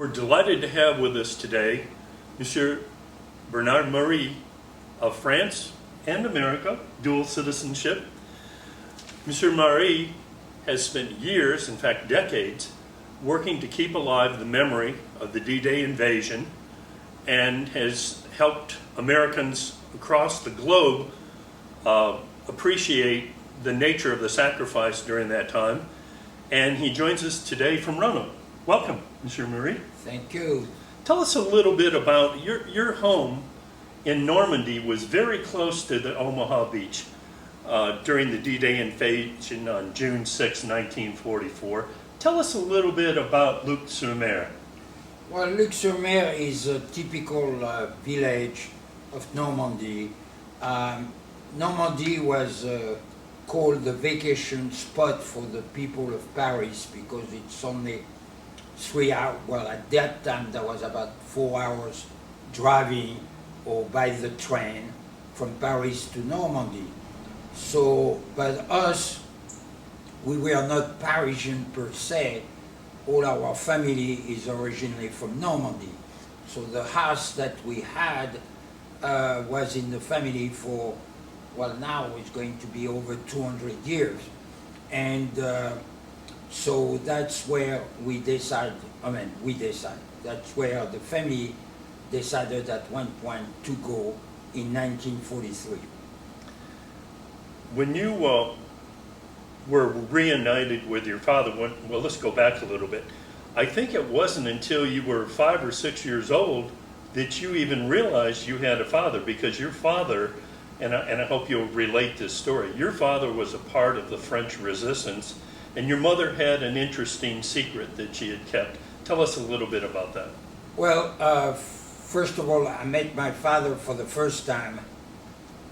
We're delighted to have with us today Monsieur Bernard Marie of France and America, dual citizenship. Monsieur Marie has spent years, in fact decades, working to keep alive the memory of the D-Day invasion and has helped Americans across the globe appreciate the nature of the sacrifice during that time. And he joins us today from Roanoke. Welcome, Monsieur Marie. Thank you. Tell us a little bit about your home in Normandy was very close to the Omaha Beach during the D-Day invasion on June 6, 1944. Tell us a little bit about Luc-sur-Mer. Well, Luc-sur-Mer is a typical village of Normandy. Normandy was called the vacation spot for the people of Paris because it's only 3 hours, well at that time there was about 4 hours driving or by the train from Paris to Normandy. So, but us, we were not Parisian per se. All our family is originally from Normandy. So the house that we had was in the family for, well now it's going to be over 200 years. And so that's where we decided, that's where the family decided at one point to go in 1943. When you were reunited with your father, well, let's go back a little bit. I think it wasn't until you were 5 or 6 years old that you even realized you had a father, because your father, and I hope you'll relate this story, your father was a part of the French resistance, and your mother had an interesting secret that she had kept. Tell us a little bit about that. Well, first of all, I met my father for the first time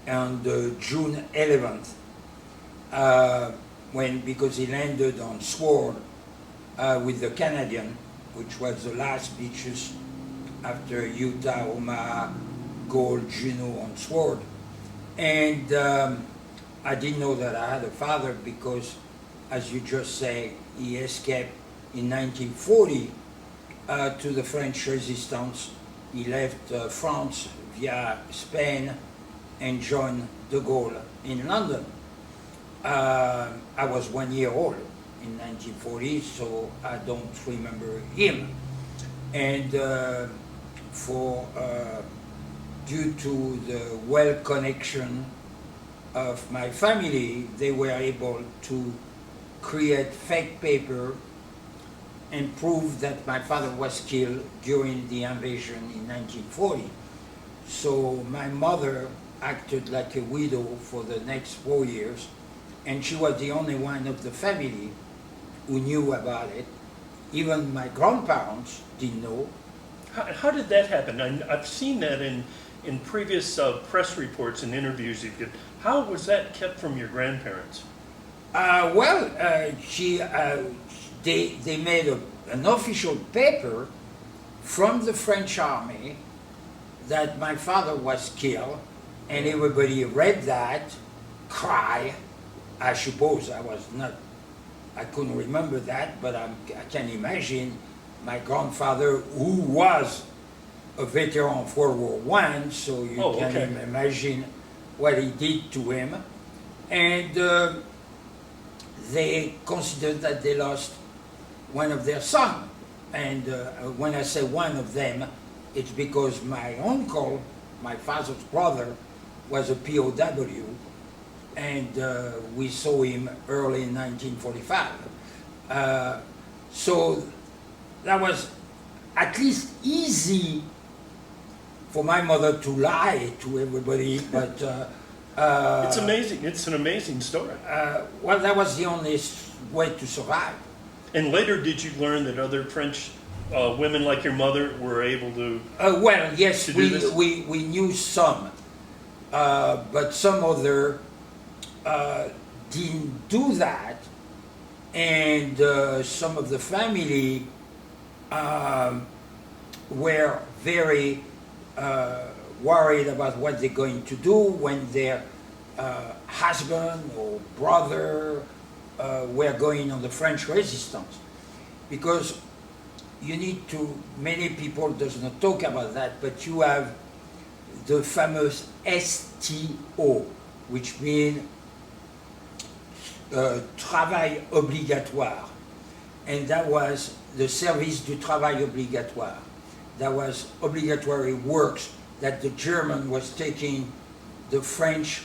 on June 11th, because he landed on Sword with the Canadian, which was the last beaches after Utah, Omaha, Gold, Juneau on Sword. And I didn't know that I had a father because, as you just say, he escaped in 1940 to the French resistance. He left France via Spain and joined de Gaulle in London. I was 1 year old in 1940, so I don't remember him. And due to the well connection of my family, they were able to create fake paper and prove that my father was killed during the invasion in 1940. So my mother acted like a widow for the next 4 years, and she was the only one of the family who knew about it. Even my grandparents didn't know. How did that happen? I've seen that in previous press reports and interviews you did. How was that kept from your grandparents? They made an official paper from the French army that my father was killed, and everybody read that, cry. I suppose I couldn't remember that, but I can imagine my grandfather, who was a veteran of World War I, so you can imagine what he did to him. And they considered that they lost one of their sons. And when I say one of them, it's because my uncle, my father's brother, was a POW, and we saw him early in 1945. So that was at least easy for my mother to lie to everybody, but it's amazing. It's an amazing story. Well, that was the only way to survive. And later, did you learn that other French women like your mother were able to? Well, yes, we knew some, but some other didn't do that, and some of the family were very worried about what they're going to do when their husband or brother were going on the French resistance. Because you need to, many people does not talk about that, but you have the famous STO, which means travail obligatoire. And that was the service du travail obligatoire. That was obligatory works that the German was taking the French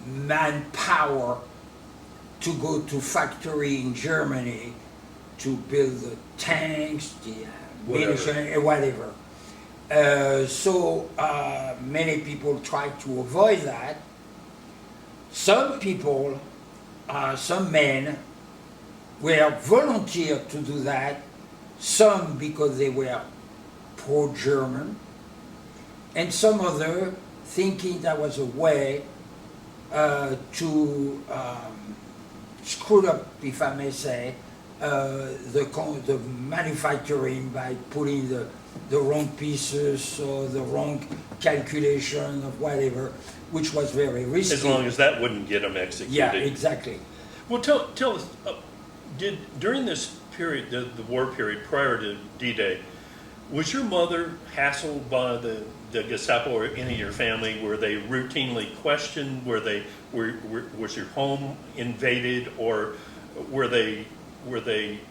manpower to go to factory in Germany to build the tanks, the munitions, whatever. So many people try to avoid that. Some people, some men, were volunteered to do that, some because they were pro-German, and some other thinking that was a way to screw up, if I may say, the manufacturing by putting the wrong pieces or the wrong calculation of whatever, which was very risky. As long as that wouldn't get them executed. Yeah, exactly. Well, tell us, during this period, the war period prior to D-Day, was your mother hassled by the Gestapo or any of your family? Were they routinely questioned? Was your home invaded, or were they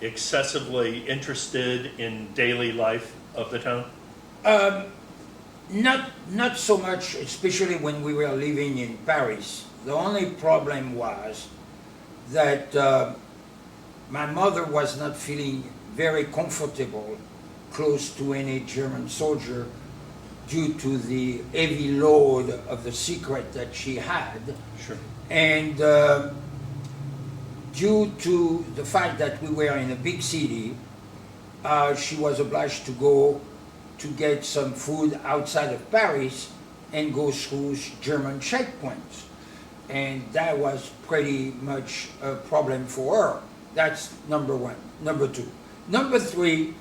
excessively interested in daily life of the town? Not so much, especially when we were living in Paris. The only problem was that my mother was not feeling very comfortable close to any German soldier due to the heavy load of the secret that she had. Sure. And due to the fact that we were in a big city, she was obliged to go to get some food outside of Paris and go through German checkpoints. And that was pretty much a problem for her. That's number one. Number two. Number three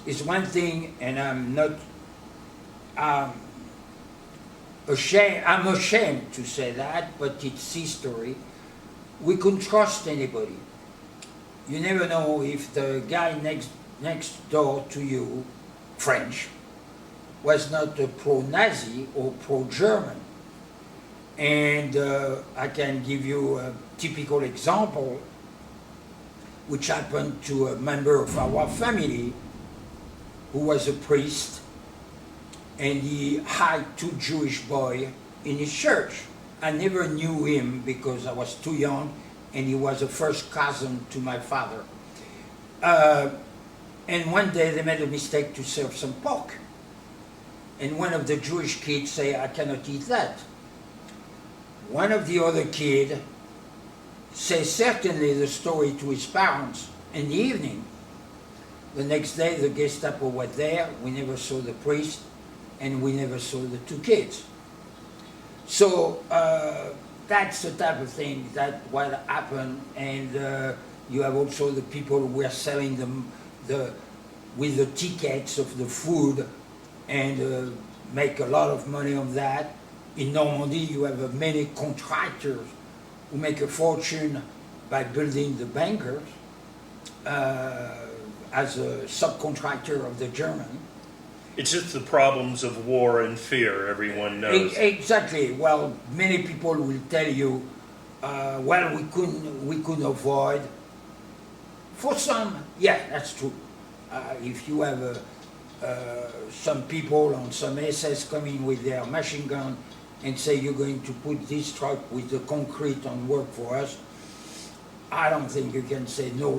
is one thing, and I'm not ashamed to say that, but it's history. We couldn't trust anybody. You never know if the guy next door to you, French, was not a pro-Nazi or pro-German. And I can give you a typical example which happened to a member of our family who was a priest, and he had two Jewish boys in his church. I never knew him because I was too young, and he was a first cousin to my father. And one day they made a mistake to serve some pork. And one of the Jewish kids say, "I cannot eat that." One of the other kids says certainly the story to his parents in the evening. The next day the Gestapo was there, we never saw the priest, and we never saw the two kids. So that's the type of thing that what happened, and you have also the people who were selling them with the tickets of the food and make a lot of money on that. In Normandy you have many contractors who make a fortune by building the bunkers as a subcontractor of the German. It's just the problems of war and fear, everyone knows. Exactly. Well, many people will tell you, well, we couldn't avoid. For some, yeah, that's true. If you have some people on some SS coming with their machine gun and say you're going to put this truck with the concrete on work for us, I don't think you can say no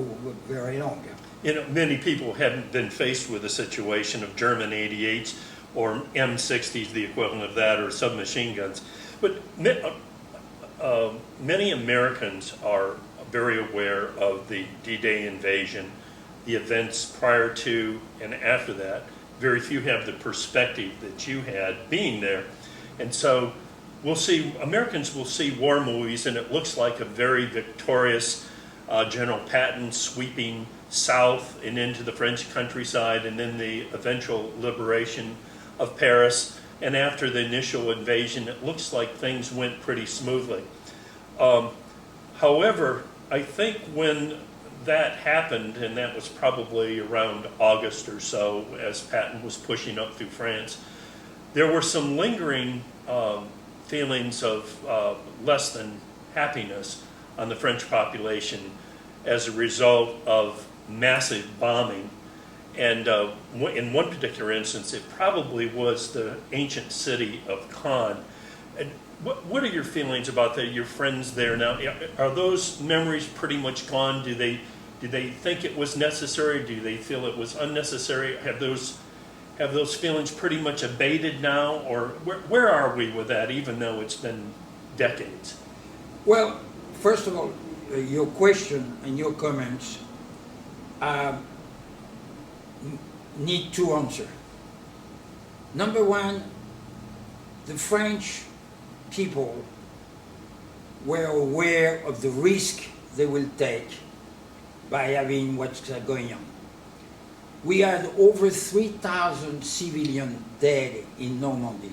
very long. You know, many people haven't been faced with a situation of German 88s or M60s, the equivalent of that, or submachine guns. But many Americans are very aware of the D-Day invasion, the events prior to and after that. Very few have the perspective that you had being there. And so Americans will see war movies, and it looks like a very victorious General Patton sweeping south and into the French countryside, and then the eventual liberation of Paris. And after the initial invasion, it looks like things went pretty smoothly. However, I think when that happened, and that was probably around August or so, as Patton was pushing up through France, there were some lingering feelings of less than happiness on the French population as a result of massive bombing. And in one particular instance, it probably was the ancient city of Caen. And what are your feelings about that? Your friends there now, are those memories pretty much gone? Do they think it was necessary? Do they feel it was unnecessary? Have those feelings pretty much abated now, or where are we with that, even though it's been decades? Well, first of all, your question and your comments need to answer. Number one, the French people were aware of the risk they will take by having what's going on. We had over 3,000 civilians dead in Normandy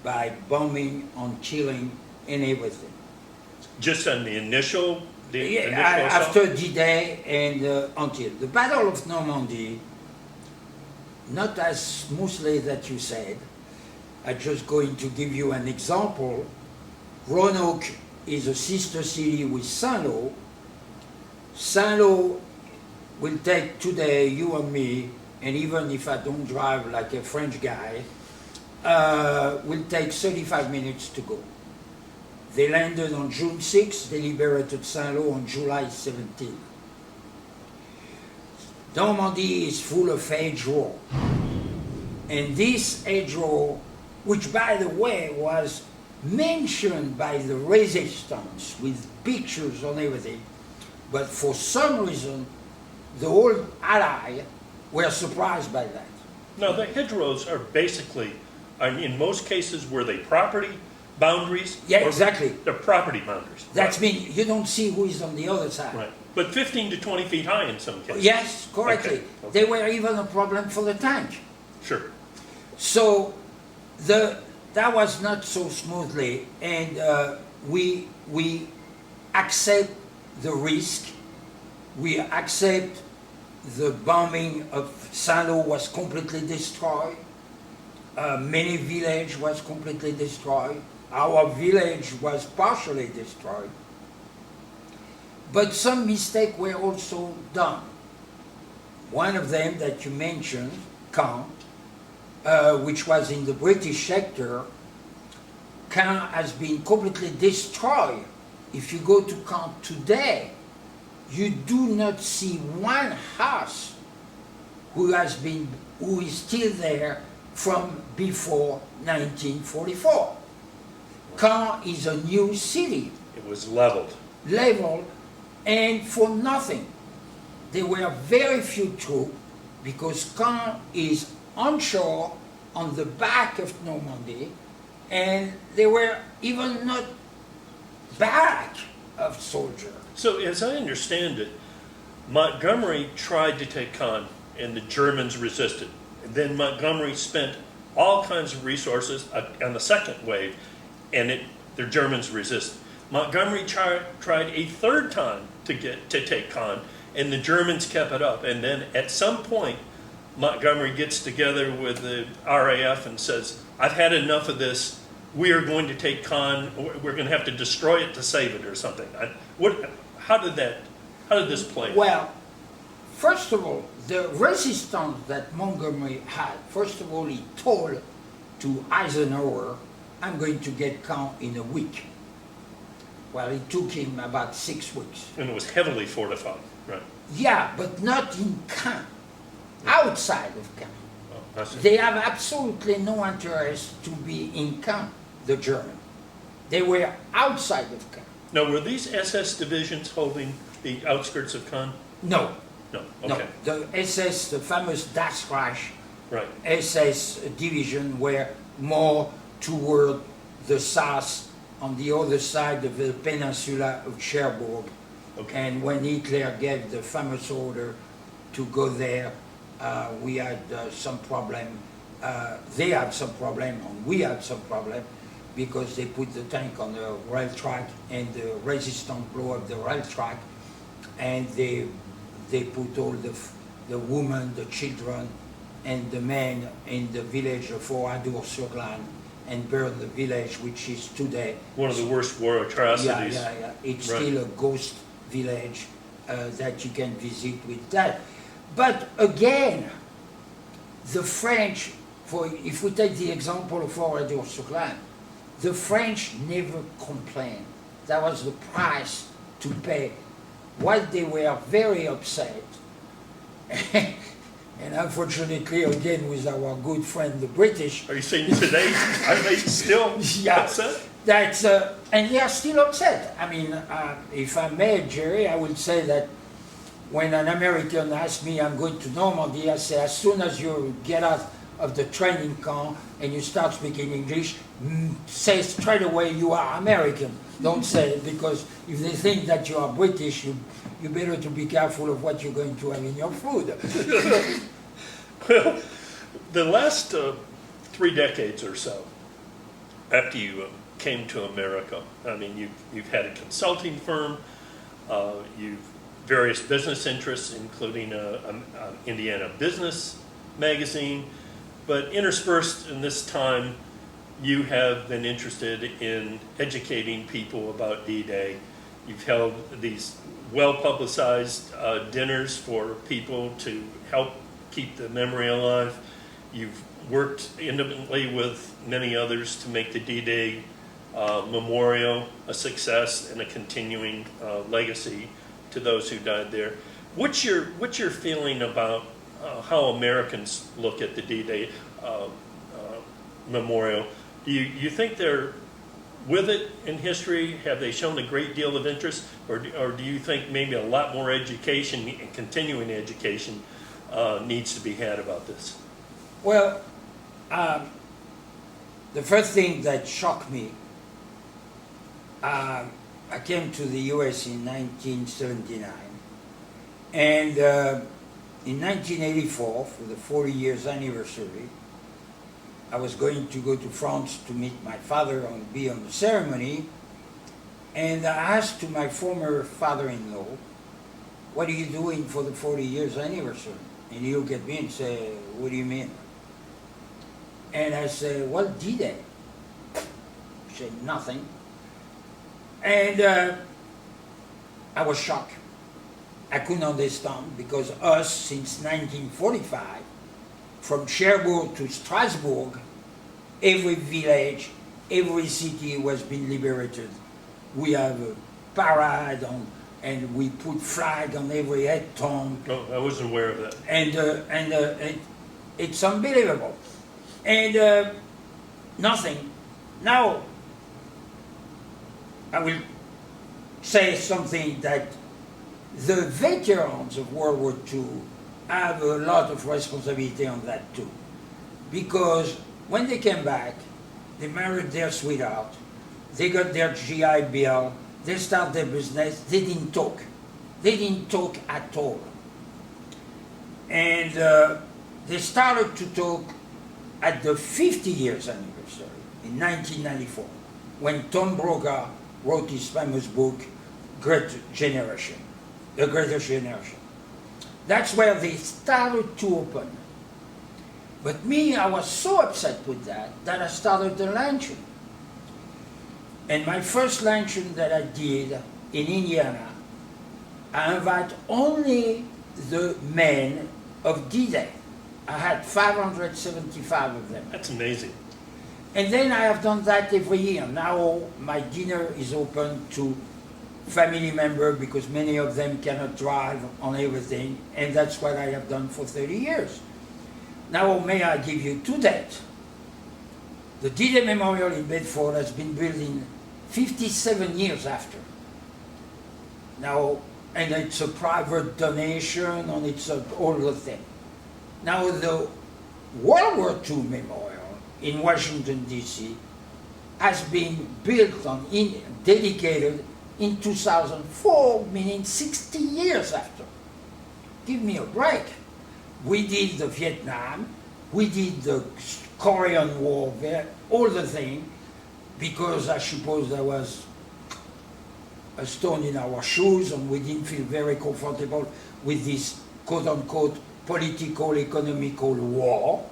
by bombing and killing and everything. Just on the initial After D-Day and until the Battle of Normandy, not as smoothly that you said. I'm just going to give you an example. Roanoke is a sister city with Saint-Lô. Saint-Lô will take today, you and me, and even if I don't drive like a French guy, will take 35 minutes to go. They landed on June 6, they liberated Saint-Lô on July 17. Normandy is full of hedge row. And this hedge row, which by the way was mentioned by the resistance with pictures and everything, but for some reason the old Allies were surprised by that. No, the hedgerows are basically, in most cases, were they property boundaries? Yeah, exactly. They're property boundaries. That right. means you don't see who is on the other side. Right. But 15 to 20 feet high in some cases. Yes, correctly. Okay. Okay. They were even a problem for the tank. Sure. So that was not so smoothly, and we accept the risk. We accept the bombing of Saint-Lô was completely destroyed. Many village was completely destroyed. Our village was partially destroyed. But some mistakes were also done. One of them that you mentioned, Caen, which was in the British sector. Caen has been completely destroyed. If you go to Caen today, you do not see one house who is still there from before 1944. Caen is a new city. It was leveled. And for nothing. There were very few troops because Caen is onshore on the back of Normandy, and there were even not barrack of soldiers. So as I understand it, Montgomery tried to take Caen, and the Germans resisted. And then Montgomery spent all kinds of resources on the second wave, and the Germans resisted. Montgomery tried a third time to take Caen, and the Germans kept it up. And then at some point, Montgomery gets together with the RAF and says, "I've had enough of this. We are going to take Caen. We're going to have to destroy it to save it," or something. How did this play? Well, first of all, the resistance that Montgomery had, first of all, he told to Eisenhower, "I'm going to get Caen in a week." Well, it took him about 6 weeks. And it was heavily fortified, right? Yeah, but not in Caen, outside of Caen. Oh, I see. They have absolutely no interest to be in Caen, the Germans. They were outside of Caen. Now, were these SS divisions holding the outskirts of Caen? No, No. no. Okay. The SS, the famous Das Reich Right. SS division were more toward the south, on the other side of the peninsula of Cherbourg. Okay. And when Hitler gave the famous order to go there, we had some problem. They had some problem, and we had some problem, because they put the tank on the rail track, and the resistance blew up the rail track, and they they put all the women, the children, and the men in the village of Oradour-sur-Glane and burned the village, which is today. One of the worst war atrocities. Yeah. It's Right. still a ghost village that you can visit with that. But again, the French, if we take the example of Oradour-sur-Glane, the French never complained. That was the price to pay. What they were very upset, and unfortunately, again, with our good friend the British, Are you saying today, are they still Yeah. upset? that, and they are still upset. I mean, if I may, Jerry, I will say that when an American asks me, I'm going to Normandy, I say, as soon as you get out of the training camp and you start speaking English, say straight away you are American. Don't say it, because if they think that you are British, you better to be careful of what you're going to have in your food. Well, the last 3 decades or so, after you came to America, I mean, you've had a consulting firm, you've various business interests, including Indiana Business Magazine, but interspersed in this time, you have been interested in educating people about D-Day. You've held these well-publicized dinners for people to help keep the memory alive. You've worked intimately with many others to make the D-Day memorial a success and a continuing legacy to those who died there. What's your feeling about how Americans look at the D-Day memorial? Do you think they're with it in history? Have they shown a great deal of interest, or do you think maybe a lot more education and continuing education needs to be had about this? Well, the first thing that shocked me, I came to the US in 1979, and in 1984, for the 40 years anniversary, I was going to go to France to meet my father and be on the ceremony, and I asked to my former father-in-law, what are you doing for the 40 years anniversary? And he looked at me and said, what do you mean? And I said, well, D-Day. He said, nothing. And I was shocked. I couldn't understand, because us, since 1945, from Cherbourg to Strasbourg, every village, every city was being liberated. We have a parade and we put flag on every head tomb. No, I wasn't aware of that. And it's unbelievable. And nothing. Now, I will say something that the veterans of World War II have a lot of responsibility on that too. Because when they came back, they married their sweetheart, they got their GI Bill, they started their business, they didn't talk. They didn't talk at all. And they started to talk at the 50 years anniversary in 1994, when Tom Brokaw wrote his famous book, Great Generation, The Greatest Generation. That's where they started to open. But me, I was so upset with that I started a luncheon. And my first luncheon that I did in Indiana, I invite only the men of D-Day. I had 575 of them. That's amazing. And then I have done that every year. Now my dinner is open to family members, because many of them cannot drive on everything, and that's what I have done for 30 years. Now may I give you 2 dates. The D-Day Memorial in Bedford has been built in 57 years after. Now, and it's a private donation, and it's all the thing. Now the World War II Memorial in Washington, D.C. has been built dedicated in 2004, meaning 60 years after. Give me a break. We did the Vietnam, we did the Korean War, all the thing, because I suppose there was a stone in our shoes, and we didn't feel very comfortable with this quote-unquote political, economical war.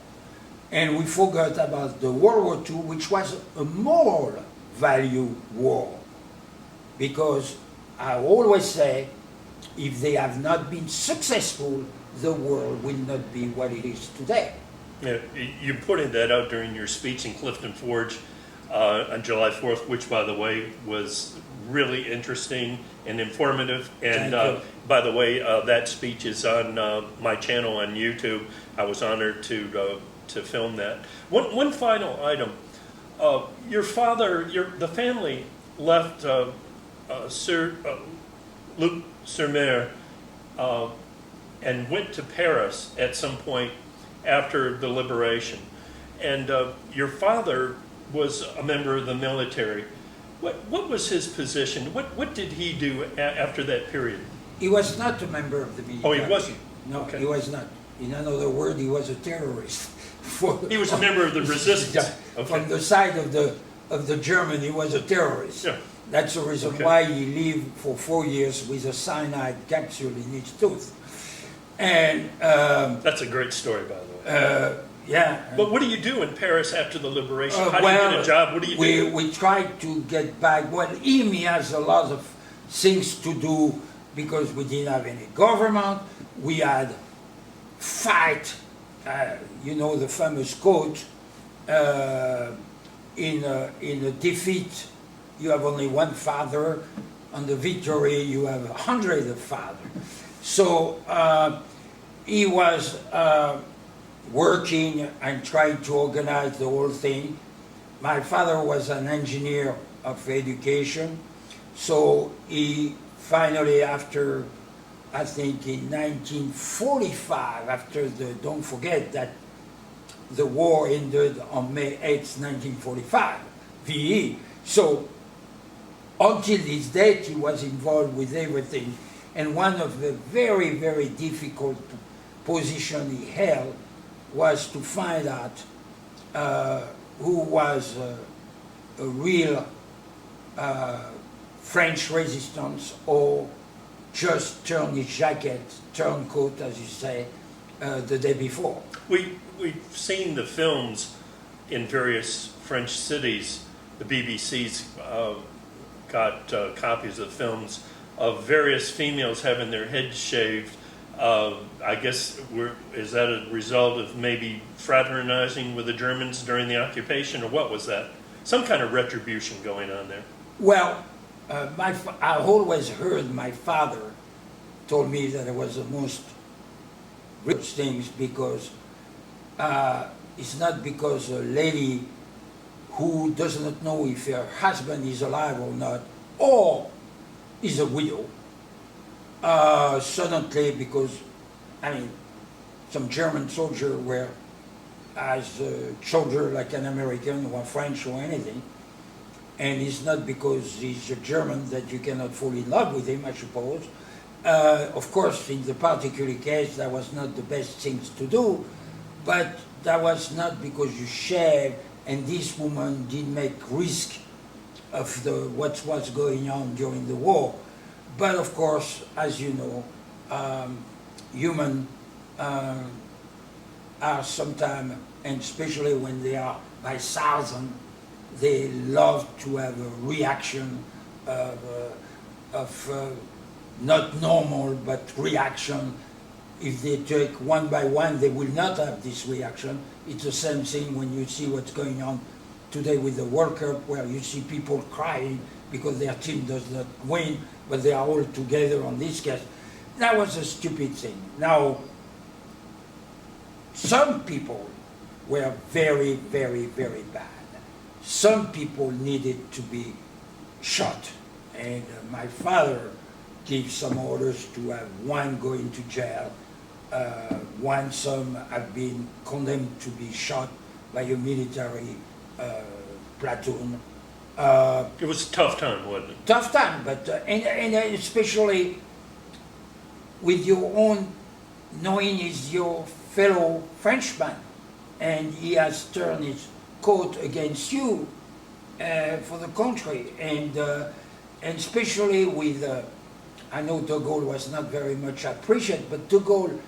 And we forgot about the World War II, which was a moral value war. Because I always say, if they have not been successful, the world will not be what it is today. Yeah, you pointed that out during your speech in Clifton Forge on July 4th, which, by the way, was really interesting and informative. And Thank you. by the way, that speech is on my channel on YouTube. I was honored to film that. One final item. Your father, the family left Luc sur Mer and went to Paris at some point after the liberation. And your father was a member of the military. What was his position? What did he do after that period? He was not a member of the military. Oh, he wasn't? No, Okay. he was not. In another word, he was a terrorist. He was a member of the resistance. From Okay. the side of the German, he was a terrorist. Yeah. That's the reason Okay. why he lived for 4 years with a cyanide capsule in each tooth. And That's a great story, by the way. yeah. But what do you do in Paris after the liberation? How do you get a job? What do you do? We tried to get back. Well, he has a lot of things to do because we didn't have any government. We had fight, you know, the famous quote, in a defeat, you have only one father. On the victory, you have 100 of fathers. So he was working and trying to organize the whole thing. My father was an engineer of education, so he finally, after, I think in 1945, after don't forget that the war ended on May 8th, 1945, VE. So until this date, he was involved with everything. And one of the very, very difficult positions he held was to find out who was a real French resistance or just turn his jacket, turncoat, as you say, the day before. We've seen the films in various French cities. The BBC's got copies of films of various females having their heads shaved. I guess is that a result of maybe fraternizing with the Germans during the occupation, or what was that? Some kind of retribution going on there. Well, I always heard my father told me that it was the most rich things because it's not because a lady who does not know if her husband is alive or not, or is a widow, suddenly because, I mean, some German soldier were as a soldier like an American or French or anything, and it's not because he's a German that you cannot fall in love with him, I suppose. Of course, in the particular case, that was not the best things to do, but that was not because you share, and this woman did make risk of what was going on during the war. But of course, as you know, human are sometimes, and especially when they are by thousands, they love to have a reaction of not normal, but reaction. If they take one by one, they will not have this reaction. It's the same thing when you see what's going on today with the World Cup, where you see people crying because their team does not win, but they are all together on this case. That was a stupid thing. Now, some people were very, very, very bad. Some people needed to be shot. And my father gave some orders to have one go into jail, some have been condemned to be shot by a military platoon. It was a tough time, wasn't it? Tough time, but and especially with your own, knowing he's your fellow Frenchman, and he has turned his coat against you for the country, and and especially with, I know De Gaulle was not very much appreciated, but De Gaulle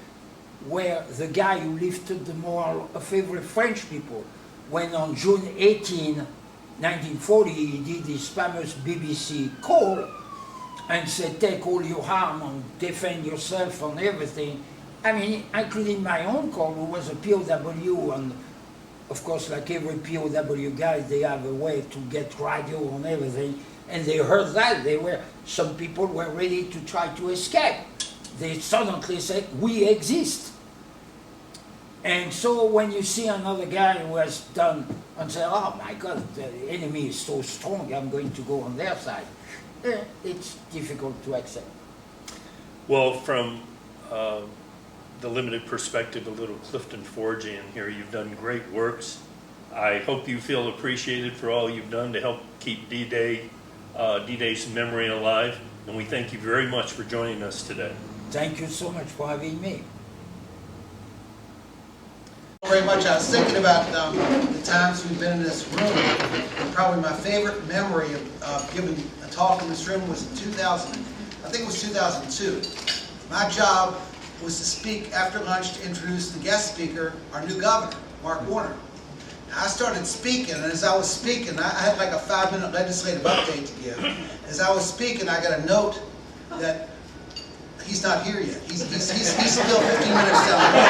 were the guy who lifted the morale of every French people. When on June 18, 1940, he did his famous BBC call and said, take all your arm and defend yourself and everything. I mean, including my uncle, who was a POW, and of course, like every POW guy, they have a way to get radio and everything, and they heard that. Some people were ready to try to escape. They suddenly said, we exist. And so when you see another guy who has done, and say, oh my God, the enemy is so strong, I'm going to go on their side, it's difficult to accept. Well, from the limited perspective of little Clifton Forgian here, you've done great works. I hope you feel appreciated for all you've done to help keep D-Day's memory alive, and we thank you very much for joining us today. Thank you so much for having me. Very much. I was thinking about the times we've been in this room, and probably my favorite memory of giving a talk in this room was in 2000, I think it was 2002. My job was to speak after lunch to introduce the guest speaker, our new governor, Mark Warner. Now, I started speaking, and as I was speaking, I had like a 5-minute legislative update to give. As I was speaking, I got a note that he's not here yet. He's still 15 minutes down the road.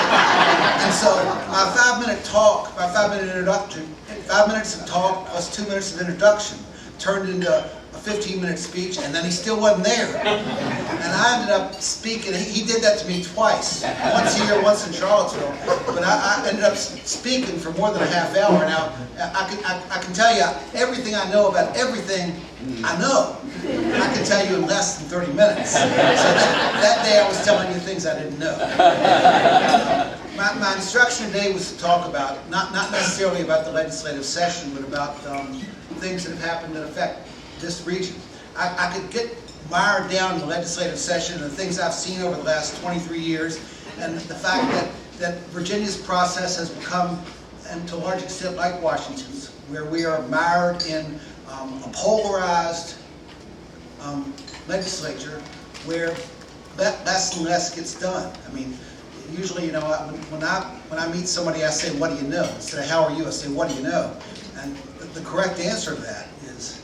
And so my 5-minute talk, my 5-minute introduction, 5 minutes of talk plus 2 minutes of introduction turned into a 15-minute speech, and then he still wasn't there. And I ended up speaking. He did that to me twice, once here, once in Charlottesville. But I ended up speaking for more than a half hour. Now, I can tell you everything I know about everything I know. I can tell you in less than 30 minutes. So that day I was telling you things I didn't know. My instruction today was to talk about, not necessarily about the legislative session, but about things that have happened that affect this region. I could get mired down in the legislative session and the things I've seen over the last 23 years, and the fact that Virginia's process has become, and to a large extent like Washington's, where we are mired in a polarized legislature where less and less gets done. I mean, usually, you know, when I meet somebody, I say, what do you know? Instead of how are you, I say, what do you know? And the correct answer to that is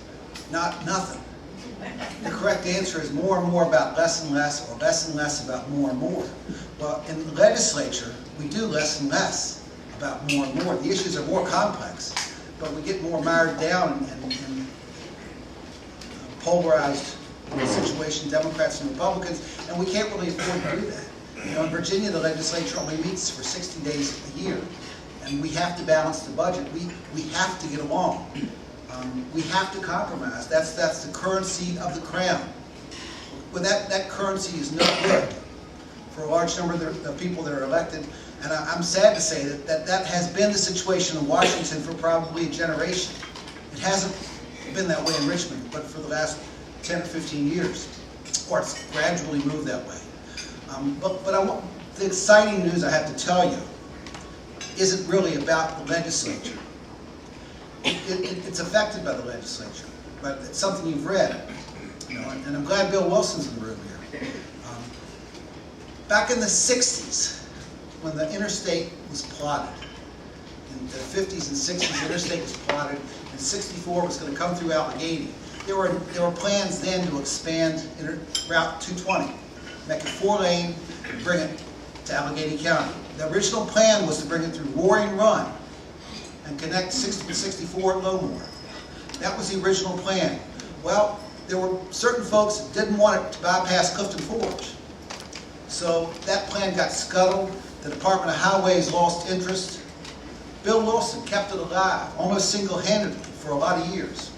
nothing. The correct answer is more and more about less and less, or less and less about more and more. Well, in the legislature, we do less and less about more and more. The issues are more complex, but we get more mired down in polarized situation, Democrats and Republicans, and we can't really afford to do that. You know, in Virginia, the legislature only meets for 60 days a year, and we have to balance the budget. We have to get along. We have to compromise. That's the currency of the crown. But that currency is no good for a large number of the people that are elected. And I'm sad to say that has been the situation in Washington for probably a generation. It hasn't been that way in Richmond, but for the last 10 or 15 years, or it's gradually moved that way. But the exciting news I have to tell you isn't really about the legislature. It's affected by the legislature, but it's something you've read. You know, and I'm glad Bill Wilson's in the room here. Back in the 60s, when the interstate was plotted, in the 50s and 60s, the interstate was plotted, and 64 was going to come through Allegheny. There were plans then to expand Route 220, make it 4-lane, and bring it to Allegheny County. The original plan was to bring it through Roaring Run and connect 60 to 64 at Lowmore. That was the original plan. Well, there were certain folks that didn't want it to bypass Clifton Forge. So that plan got scuttled. The Department of Highways lost interest. Bill Wilson kept it alive, almost single-handedly, for a lot of years.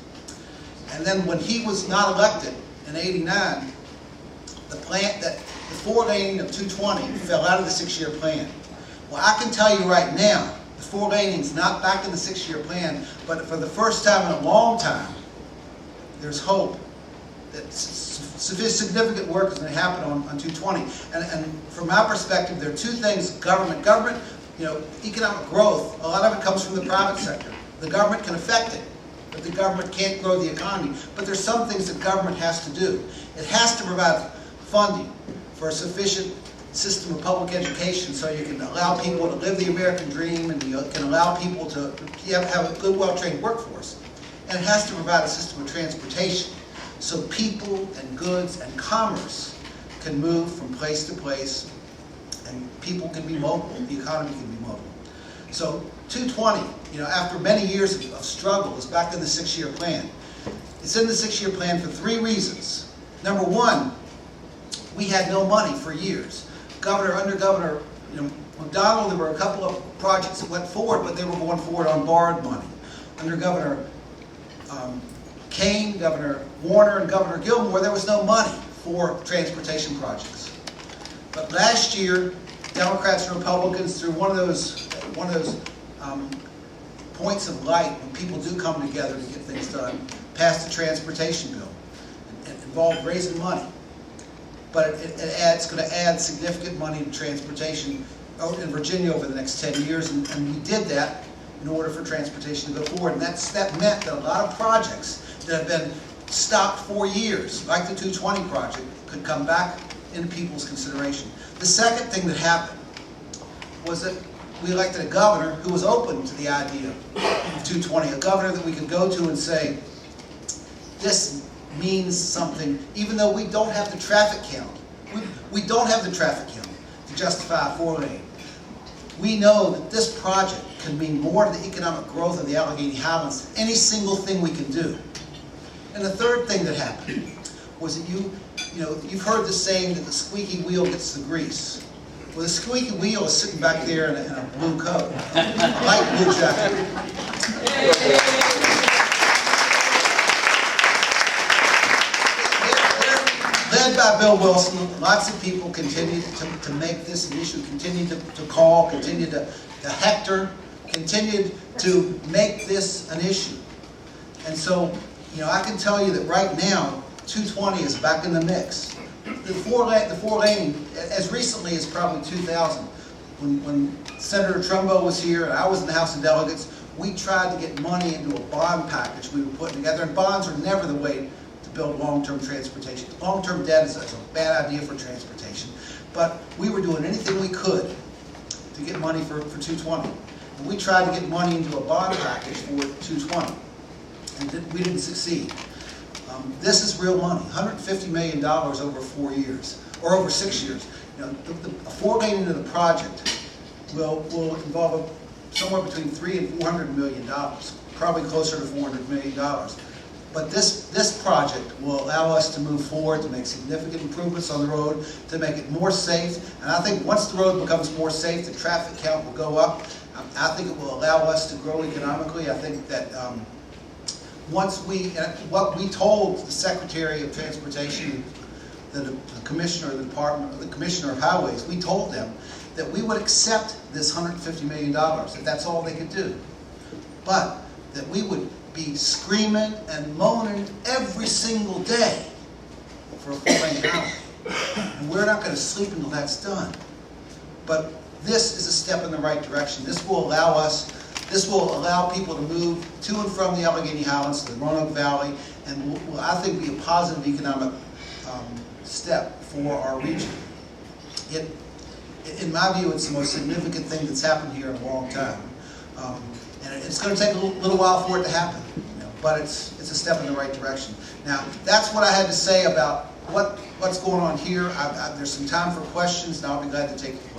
And then when he was not elected in '89, the 4-laning of 220 fell out of the 6-year plan. Well, I can tell you right now, the 4-laning is not back in the 6-year plan, but for the first time in a long time, there's hope that significant work is going to happen on 220. And from my perspective, there are two things: government, you know, economic growth, a lot of it comes from the private sector. The government can affect it, that the government can't grow the economy, but there's some things that government has to do. It has to provide funding for a sufficient system of public education so you can allow people to live the American dream and you can allow people to have a good, well-trained workforce. And it has to provide a system of transportation so people and goods and commerce can move from place to place and people can be mobile, the economy can be mobile. So 220, after many years of struggle, is back in the 6-year plan. It's in the 6-year plan for 3 reasons. Number one, we had no money for years. Under Governor McDonnell, there were a couple of projects that went forward, but they were going forward on borrowed money. Under Governor Kane, Governor Warner, and Governor Gilmore, there was no money for transportation projects. But last year, Democrats and Republicans, through one of those points of light when people do come together to get things done, passed the transportation bill. It involved raising money. But it's going to add significant money to transportation in Virginia over the next 10 years, and we did that in order for transportation to go forward. And that meant that a lot of projects that have been stopped for years, like the 220 project, could come back into people's consideration. The second thing that happened was that we elected a governor who was open to the idea of 220, a governor that we could go to and say, this means something, even though we don't have the traffic count. We don't have the traffic count to justify a 4-lane. We know that this project can mean more to the economic growth of the Allegheny Highlands than any single thing we can do. And the third thing that happened was that you've heard the saying that the squeaky wheel gets the grease. Well, the squeaky wheel is sitting back there in a blue coat, a light blue jacket. Led by Bill Wilson, lots of people continued to make this an issue, continued to call, continued to hector, continued to make this an issue. And so, I can tell you that right now, 220 is back in the mix. The four lane, as recently as probably 2000, when Senator Trumbo was here and I was in the House of Delegates, we tried to get money into a bond package we were putting together, and bonds are never the way to build long-term transportation. Long-term debt is a bad idea for transportation, but we were doing anything we could to get money for 220. And we tried to get money into a bond package for 220, and we didn't succeed. This is real money, $150 million over 4 years, or over 6 years. A 4-lane into the project will involve somewhere between $300 and $400 million, probably closer to $400 million. But this project will allow us to move forward, to make significant improvements on the road, to make it more safe. And I think once the road becomes more safe, the traffic count will go up. I think it will allow us to grow economically. I think that what we told the Secretary of Transportation, the Commissioner of the Department, or the Commissioner of Highways, we told them that we would accept this $150 million, if that's all they could do. But that we would be screaming and moaning every single day for a 4-lane highway. And we're not going to sleep until that's done. But this is a step in the right direction. This will allow people to move to and from the Allegheny Highlands to the Roanoke Valley, and will, I think, be a positive economic step for our region. In my view, it's the most significant thing that's happened here in a long time. And it's going to take a little while for it to happen, but it's a step in the right direction. Now, that's what I had to say about what's going on here. There's some time for questions, and I'll be glad to take them.